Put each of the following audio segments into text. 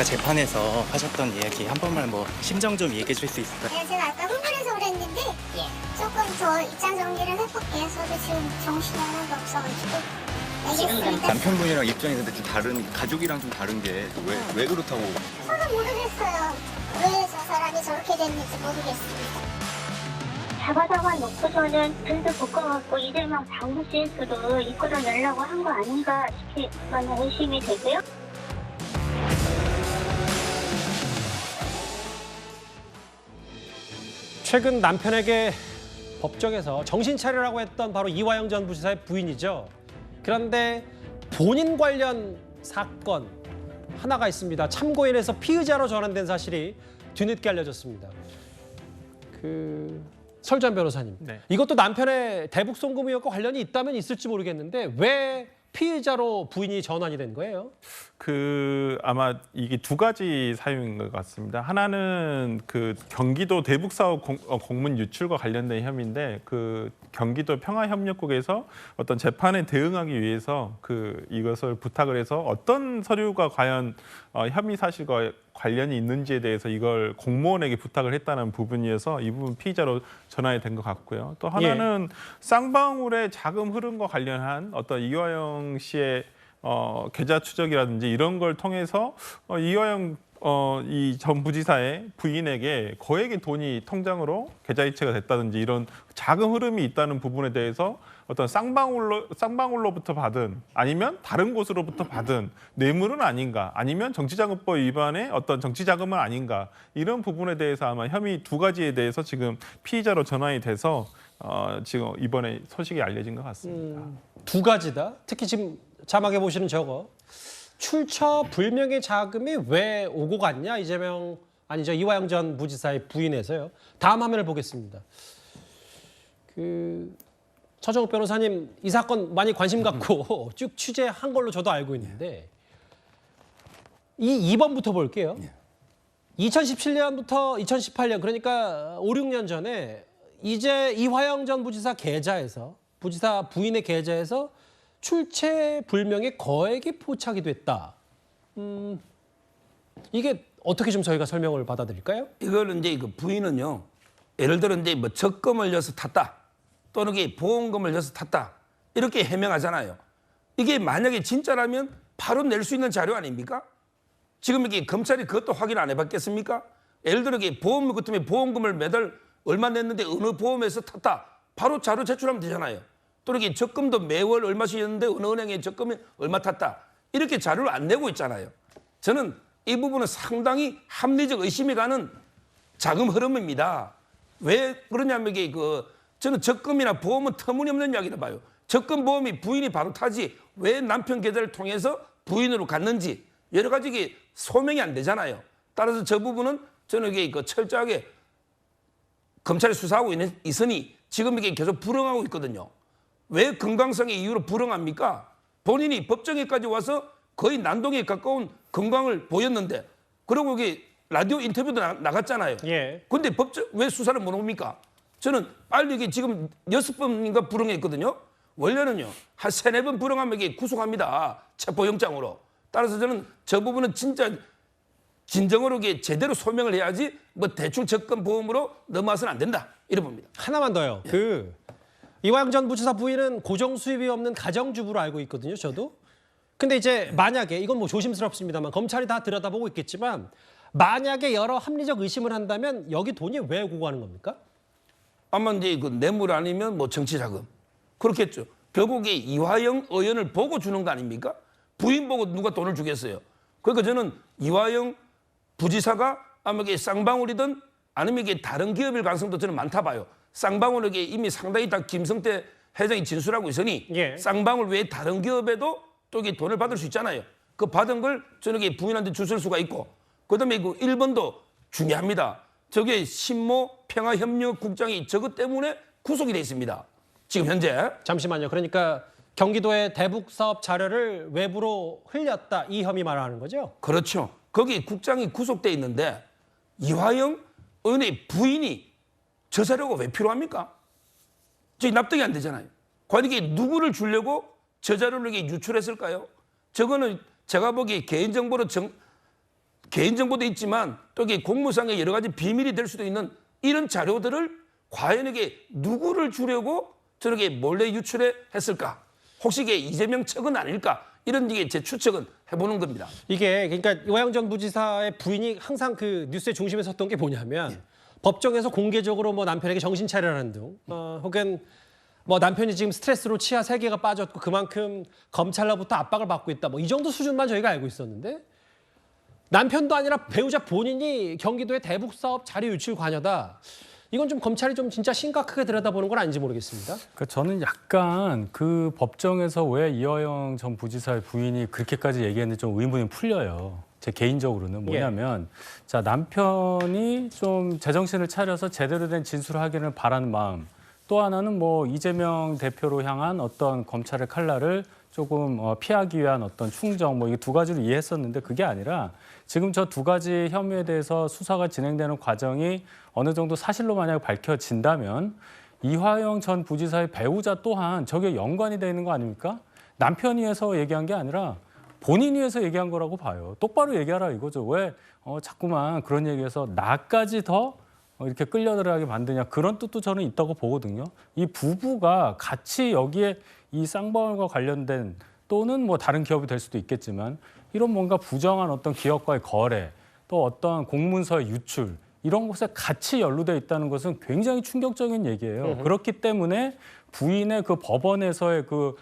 아까 재판에서 하셨던 이야기 한 번만 뭐 심정 좀 얘기해 줄 수 있을까요? 네, 제가 아까 흥분해서 그랬는데 조금 더 입장 정리를 해볼게요. 저도 지금 정신이 하나도 없어가지고. 알겠습니다. 남편분이랑 입장이 근데 좀 다른, 가족이랑 좀 다른 게 왜 그렇다고? 저도 모르겠어요. 왜 저 사람이 저렇게 됐는지 모르겠습니다. 잡아다가 놓고서는 등도 묶어갖고 이들만 장부실수로 이끌어내려고 한 거 아닌가 싶게 많이 의심이 되고요. 최근 남편에게 법정에서 정신 차리라고 했던 바로 이화영 전 부지사의 부인이죠. 그런데 본인 관련 사건 하나가 있습니다. 참고인에서 피의자로 전환된 사실이 뒤늦게 알려졌습니다. 설전 변호사님, 네. 이것도 남편의 대북 송금 의혹과 관련이 있다면 있을지 모르겠는데 왜 피의자로 부인이 전환이 된 거예요? 아마 이게 두 가지 사유인 것 같습니다. 하나는 경기도 대북 사업 공문 유출과 관련된 혐의인데 경기도 평화협력국에서 어떤 재판에 대응하기 위해서 이것을 부탁을 해서 어떤 서류가 과연 혐의 사실과 관련이 있는지에 대해서 이걸 공무원에게 부탁을 했다는 부분이어서 이 부분 피의자로 전환이 된 것 같고요. 또 하나는 쌍방울의 자금 흐름과 관련한 어떤 이화영 씨의 계좌 추적이라든지 이런 걸 통해서 이화영 이 전 부지사의 부인에게 거액의 돈이 통장으로 계좌 이체가 됐다든지 이런 자금 흐름이 있다는 부분에 대해서 어떤 쌍방울로부터 받은 아니면 다른 곳으로부터 받은 뇌물은 아닌가 아니면 정치자금법 위반의 어떤 정치자금은 아닌가 이런 부분에 대해서 아마 혐의 두 가지에 대해서 지금 피의자로 전환이 돼서 지금 이번에 소식이 알려진 것 같습니다. 두 가지다. 특히 지금 자막에 보시는 저거. 출처 불명의 자금이 왜 오고 갔냐? 이화영 전 부지사의 부인에서요. 다음 화면을 보겠습니다. 서정욱 변호사님, 이 사건 많이 관심 갖고 쭉 취재한 걸로 저도 알고 있는데 이 2번부터 볼게요. 2017년부터 2018년, 그러니까 5, 6년 전에 이제 이화영 전 부지사 계좌에서, 부지사 부인의 계좌에서 출처 불명의 거액이 포착이 됐다. 이게 어떻게 좀 저희가 설명을 받아들일까요? 이거는 이제 부인은요, 예를 들어 이제 뭐 적금을 넣어서 탔다, 또는 보험금을 넣어서 탔다 이렇게 해명하잖아요. 이게 만약에 진짜라면 바로 낼 수 있는 자료 아닙니까? 지금 이게 검찰이 그것도 확인 안 해봤겠습니까? 예를 들어 보험금 같으면 보험금을 매달 얼마 냈는데 어느 보험에서 탔다, 바로 자료 제출하면 되잖아요. 또 이렇게 적금도 매월 얼마씩 였는데 어느 은행에 적금이 얼마 탔다, 이렇게 자료를 안 내고 있잖아요. 저는 이 부분은 상당히 합리적 의심이 가는 자금 흐름입니다. 왜 그러냐면 저는 적금이나 보험은 터무니없는 이야기다 봐요. 적금 보험이 부인이 바로 타지 왜 남편 계좌를 통해서 부인으로 갔는지 여러 가지 소명이 안 되잖아요. 따라서 저 부분은 저는 철저하게 검찰이 수사하고 있으니 지금 이게 계속 불응하고 있거든요. 왜 건강성의 이유로 불응합니까? 본인이 법정에까지 와서 거의 난동에 가까운 건강을 보였는데, 그리고 라디오 인터뷰도 나갔잖아요. 근데 왜 수사를 못 옵니까? 저는 빨리 지금 6번인가 불응했거든요. 원래는요, 한 3, 4번 불응하면 구속합니다. 체포영장으로. 따라서 저는 저 부분은 진짜 진정으로 제대로 소명을 해야지 뭐 대충 적금 보험으로 넘어와서는 안 된다, 이래 봅니다. 하나만 더요. 이화영 전 부지사 부인은 고정 수입이 없는 가정주부로 알고 있거든요, 저도. 근데 이제 만약에, 이건 뭐 조심스럽습니다만 검찰이 다 들여다보고 있겠지만, 만약에 여러 합리적 의심을 한다면 여기 돈이 왜 오고 가는 겁니까? 아마 이제 뇌물 아니면 뭐 정치자금 그렇겠죠. 결국에 이화영 의원을 보고 주는 거 아닙니까? 부인 보고 누가 돈을 주겠어요. 그러니까 저는 이화영 부지사가 아마 쌍방울이든 아니면 다른 기업일 가능성도 저는 많다 봐요. 쌍방울에게 이미 상당히 다 김성태 회장이 진술하고 있으니 쌍방울 외에 다른 기업에도 또 돈을 받을 수 있잖아요. 그 받은 걸 저녁에 부인한테 주실 수가 있고, 그다음에 1번도 중요합니다. 저게 신모 평화협력국장이 저것 때문에 구속이 돼 있습니다. 지금 현재. 잠시만요. 그러니까 경기도의 대북 사업 자료를 외부로 흘렸다, 이 혐의 말하는 거죠? 그렇죠. 거기 국장이 구속돼 있는데 이화영 의원의 부인이 저 자료가 왜 필요합니까? 저기 납득이 안 되잖아요. 과연 이게 누구를 주려고 저 자료를 유출했을까요? 저거는 제가 보기에 개인정보로 개인정보도 있지만 또 이게 공무상의 여러 가지 비밀이 될 수도 있는 이런 자료들을 과연 이게 누구를 주려고 저렇게 몰래 유출해 했을까? 혹시 이게 이재명 측은 아닐까? 이런 이게 제 추측은 해보는 겁니다. 이게 그러니까 이화영 전 부지사의 부인이 항상 그 뉴스의 중심에 섰던 게 뭐냐면 법정에서 공개적으로 뭐 남편에게 정신 차려라는 등 혹은 뭐 남편이 지금 스트레스로 치아 3개가 빠졌고 그만큼 검찰로부터 압박을 받고 있다. 뭐 이 정도 수준만 저희가 알고 있었는데 남편도 아니라 배우자 본인이 경기도의 대북 사업 자료 유출 관여다. 이건 좀 검찰이 좀 진짜 심각하게 들여다보는 건 아닌지 모르겠습니다. 그러니까 저는 약간 그 법정에서 왜 이화영 전 부지사의 부인이 그렇게까지 얘기했는지 좀 의문이 풀려요. 제 개인적으로는 뭐냐면 자 남편이 좀 제정신을 차려서 제대로 된 진술을 하기를 바라는 마음, 또 하나는 뭐 이재명 대표로 향한 어떤 검찰의 칼날을 조금 피하기 위한 어떤 충정, 뭐 이 두 가지로 이해했었는데 그게 아니라 지금 저 두 가지 혐의에 대해서 수사가 진행되는 과정이 어느 정도 사실로 만약에 밝혀진다면 이화영 전 부지사의 배우자 또한 저게 연관이 되어 있는 거 아닙니까? 남편이 위해서 얘기한 게 아니라 본인이 위해서 얘기한 거라고 봐요. 똑바로 얘기하라 이거죠. 왜 자꾸만 그런 얘기해서 나까지 더 이렇게 끌려들어가게 만드냐, 그런 뜻도 저는 있다고 보거든요. 이 부부가 같이 여기에 이 쌍방울과 관련된 또는 뭐 다른 기업이 될 수도 있겠지만 이런 뭔가 부정한 어떤 기업과의 거래, 또 어떤 공문서의 유출, 이런 것에 같이 연루되어 있다는 것은 굉장히 충격적인 얘기예요. 그렇기 때문에 부인의 그 법원에서의 그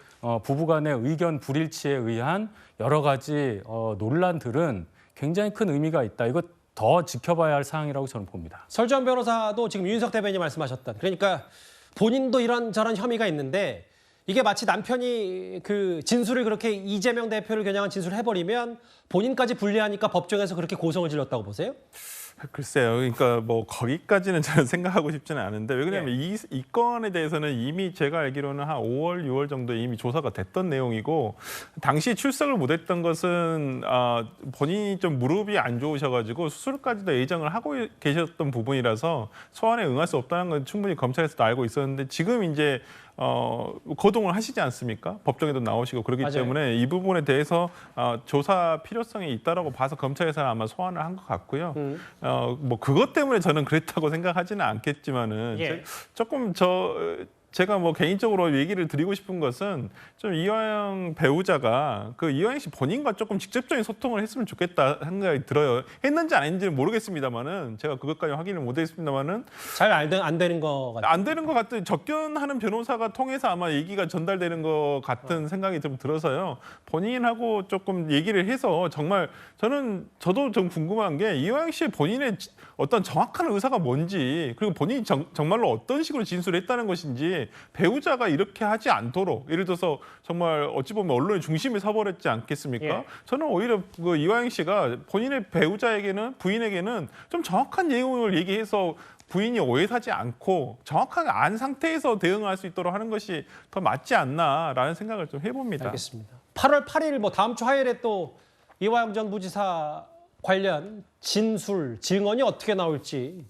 부부간의 의견 불일치에 의한 여러 가지 논란들은 굉장히 큰 의미가 있다. 이거 더 지켜봐야 할 사항이라고 저는 봅니다. 설주환 변호사도 지금 윤석 대변인이 말씀하셨던, 그러니까 본인도 이런저런 혐의가 있는데 이게 마치 남편이 그 진술을 그렇게 이재명 대표를 겨냥한 진술을 해버리면 본인까지 불리하니까 법정에서 그렇게 고성을 질렀다고 보세요? 글쎄요. 그러니까 뭐 거기까지는 저는 생각하고 싶지는 않은데 왜 그러냐면 이 건에 대해서는 이미 제가 알기로는 한 5월, 6월 정도에 이미 조사가 됐던 내용이고 당시 출석을 못했던 것은 본인이 좀 무릎이 안 좋으셔가지고 수술까지도 예정을 하고 계셨던 부분이라서 소환에 응할 수 없다는 건 충분히 검찰에서도 알고 있었는데 지금 이제 거동을 하시지 않습니까? 법정에도 나오시고 그렇기 맞아요. 때문에 이 부분에 대해서 조사 필요성이 있다라고 봐서 검찰에서는 아마 소환을 한 것 같고요. 뭐 그것 때문에 저는 그랬다고 생각하지는 않겠지만은 조금 제가 뭐 개인적으로 얘기를 드리고 싶은 것은 좀 이화영 배우자가 그 이화영 씨 본인과 조금 직접적인 소통을 했으면 좋겠다 생각이 들어요. 했는지 안 했는지는 모르겠습니다만은 제가 그것까지 확인을 못했습니다만은 잘 안 되는 거 같아요. 안 되는 것 같은 접견하는 변호사가 통해서 아마 얘기가 전달되는 것 같은 생각이 좀 들어서요. 본인하고 조금 얘기를 해서 정말 저도 좀 궁금한 게 이화영 씨의 본인의 어떤 정확한 의사가 뭔지 그리고 본인이 정말로 어떤 식으로 진술했다는 것인지 배우자가 이렇게 하지 않도록 예를 들어서 정말 어찌 보면 언론의 중심에 서버렸지 않겠습니까? 저는 오히려 그 이화영 씨가 본인의 부인에게는 좀 정확한 내용을 얘기해서 부인이 오해 사지 않고 정확하게 안 상태에서 대응할 수 있도록 하는 것이 더 맞지 않나라는 생각을 좀 해봅니다. 알겠습니다. 8월 8일 뭐 다음 주 화요일에 또 이화영 전 부지사 관련 진술, 증언이 어떻게 나올지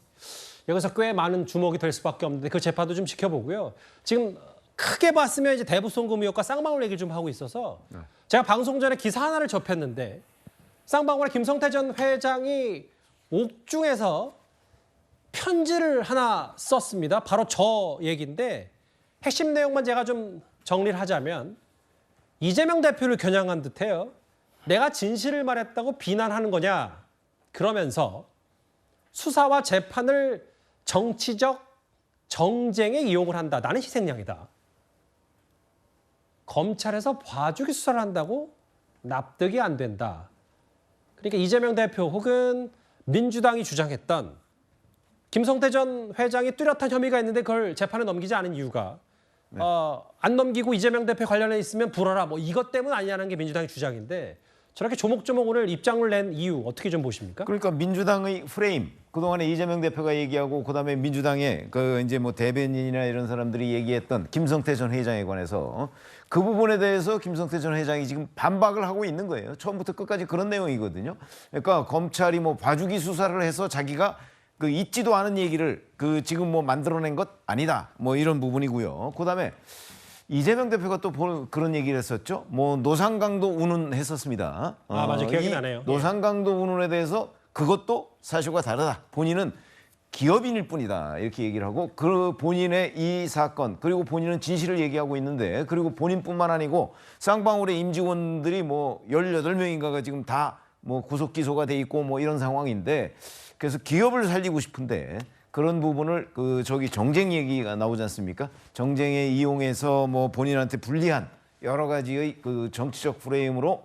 여기서 꽤 많은 주목이 될 수밖에 없는데 그 재판도 좀 지켜보고요. 지금 크게 봤으면 이제 대북 송금 의혹과 쌍방울 얘기를 좀 하고 있어서 제가 방송 전에 기사 하나를 접했는데 쌍방울의 김성태 전 회장이 옥중에서 편지를 하나 썼습니다. 바로 저 얘기인데 핵심 내용만 제가 좀 정리를 하자면 이재명 대표를 겨냥한 듯해요. 내가 진실을 말했다고 비난하는 거냐? 그러면서 수사와 재판을 정치적 정쟁에 이용을 한다. 나는 희생양이다. 검찰에서 봐주기 수사를 한다고 납득이 안 된다. 그러니까 이재명 대표 혹은 민주당이 주장했던 김성태 전 회장이 뚜렷한 혐의가 있는데 그걸 재판에 넘기지 않은 이유가 안 넘기고 이재명 대표 관련해 있으면 불어라. 뭐 이것 때문 아니냐는 게 민주당의 주장인데 저렇게 조목조목 오늘 입장을 낸 이유 어떻게 좀 보십니까? 그러니까 민주당의 프레임, 그동안에 이재명 대표가 얘기하고 그다음에 민주당의 그 이제 뭐 대변인이나 이런 사람들이 얘기했던 김성태 전 회장에 관해서 그 부분에 대해서 김성태 전 회장이 지금 반박을 하고 있는 거예요. 처음부터 끝까지 그런 내용이거든요. 그러니까 검찰이 뭐 봐주기 수사를 해서 자기가 그 있지도 않은 얘기를 그 지금 뭐 만들어낸 것 아니다. 뭐 이런 부분이고요. 그다음에 이재명 대표가 또 그런 얘기를 했었죠. 뭐 노상강도 운운했었습니다. 아, 맞아요. 기억이 이 나네요. 노상강도 운운에 대해서 그것도 사실과 다르다. 본인은 기업인일 뿐이다. 이렇게 얘기를 하고 그 본인의 이 사건 그리고 본인은 진실을 얘기하고 있는데 그리고 본인뿐만 아니고 쌍방울의 임직원들이 뭐 18명인가가 지금 다 뭐 구속 기소가 돼 있고 뭐 이런 상황인데 그래서 기업을 살리고 싶은데 그런 부분을 정쟁 얘기가 나오지 않습니까? 정쟁에 이용해서 뭐 본인한테 불리한 여러 가지의 그 정치적 프레임으로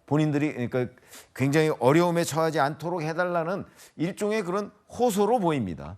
본인들이 그러니까 굉장히 어려움에 처하지 않도록 해달라는 일종의 그런 호소로 보입니다.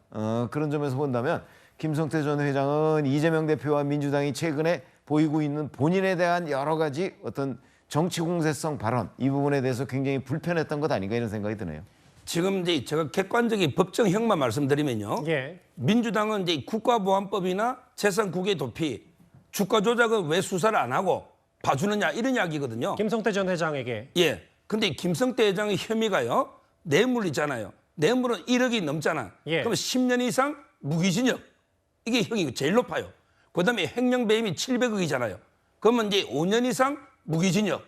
그런 점에서 본다면 김성태 전 회장은 이재명 대표와 민주당이 최근에 보이고 있는 본인에 대한 여러 가지 어떤 정치 공세성 발언 이 부분에 대해서 굉장히 불편했던 것 아닌가 이런 생각이 드네요. 지금 이제 제가 객관적인 법정형만 말씀드리면요. 예. 민주당은 이제 국가보안법이나 재산국외 도피, 주가 조작은 왜 수사를 안 하고 봐주느냐 이런 이야기거든요. 김성태 전 회장에게. 예. 근데 김성태 회장의 혐의가요. 뇌물이잖아요. 뇌물은 1억이 넘잖아. 예. 그럼 10년 이상 무기징역. 이게 형이 제일 높아요. 그다음에 횡령배임이 700억이잖아요. 그러면 이제 5년 이상 무기징역.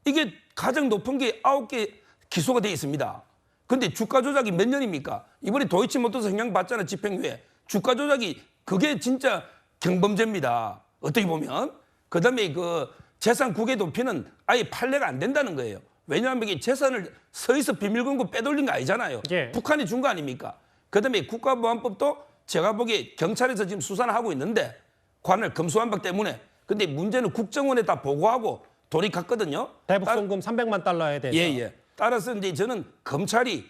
이게 가장 높은 게 9개 기소가 돼 있습니다. 근데 주가 조작이 몇 년입니까? 이번에 도이치모터스 형량 받잖아, 집행유예. 주가 조작이 그게 진짜 경범죄입니다. 어떻게 보면. 그다음에 그 재산 국외 도피는 아예 판례가 안 된다는 거예요. 왜냐하면 이게 재산을 서에서 비밀금고 빼돌린 거 아니잖아요. 예. 북한이 준 거 아닙니까? 그다음에 국가보안법도 제가 보기에 경찰에서 지금 수사를 하고 있는데 관을 검수완박 때문에. 근데 문제는 국정원에 다 보고하고 돈이 갔거든요. 대북 송금 300만 달러에 대해서. 예. 따라서 이제 저는 검찰이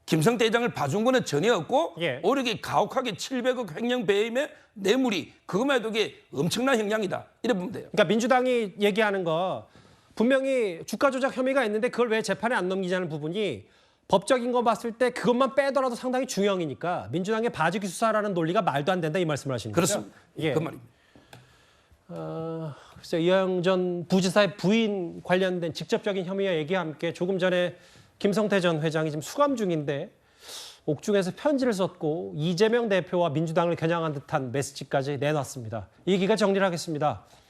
김성태 회장을 봐준 거는 전혀 없고 예. 오히려 가혹하게 700억 횡령 배임의 뇌물이 그것만 해도 이게 엄청난 형량이다. 이래 보면 돼요. 그러니까 민주당이 얘기하는 거 분명히 주가 조작 혐의가 있는데 그걸 왜 재판에 안 넘기자는 부분이 법적인 거 봤을 때 그것만 빼더라도 상당히 중형이니까 민주당의 봐주기 수사라는 논리가 말도 안 된다 이 말씀을 하시는 거죠? 그렇습니다. 예. 그 말입니다. 글쎄 이화영 전 부지사의 부인 관련된 직접적인 혐의와 얘기와 함께 조금 전에 김성태 전 회장이 지금 수감 중인데 옥중에서 편지를 썼고 이재명 대표와 민주당을 겨냥한 듯한 메시지까지 내놨습니다. 이 얘기가 정리를 하겠습니다.